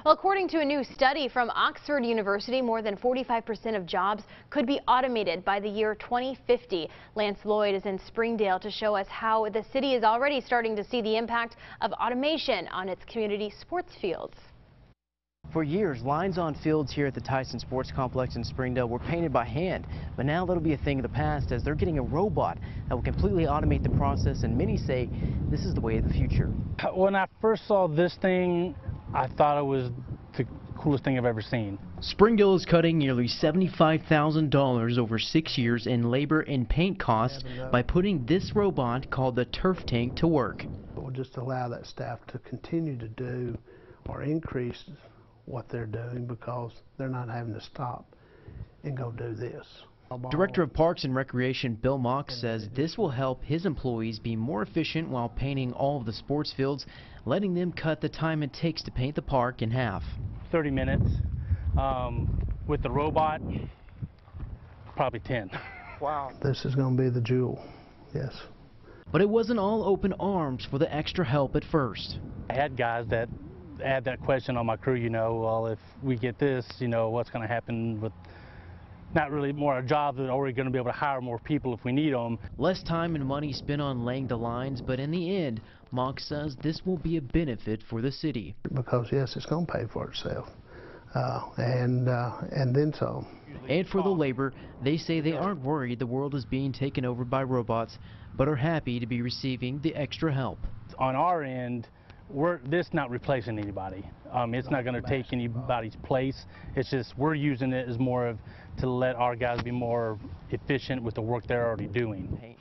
Well, according to a new study from Oxford University, more than 45% of jobs could be automated by the year 2050. Lance Lloyd is in Springdale to show us how the city is already starting to see the impact of automation on its community sports fields. For years, lines on fields here at the Tyson Sports Complex in Springdale were painted by hand, but now that'll be a thing of the past as they're getting a robot that will completely automate the process, and many say this is the way of the future. When I first saw this thing, I thought it was the coolest thing I've ever seen. Springdale is cutting nearly $75,000 over 6 years in labor and paint costs by putting this robot called the Turf Tank to work. It will just allow that staff to continue to do or increase what they're doing because they're not having to stop and go do this. Director of Parks and Recreation Bill Mock says this will help his employees be more efficient while painting all of the sports fields, letting them cut the time it takes to paint the park in half. 30 minutes. With the robot, probably 10. Wow. This is going to be the jewel, yes. But it wasn't all open arms for the extra help at first. I had guys that had that question on my crew, well, if we get this, what's going to happen with not really more a job, that are we going to be able to hire more people if we need them? Less time and money spent on laying the lines, but in the end, Mock says this will be a benefit for the city. Because yes, it's going to pay for itself, and then some. And for the labor, they say they aren't worried the world is being taken over by robots, but are happy to be receiving the extra help. On our end, this not replacing anybody. It's not going to take anybody's place. It's just we're using it as more of to let our guys be more efficient with the work they're already doing.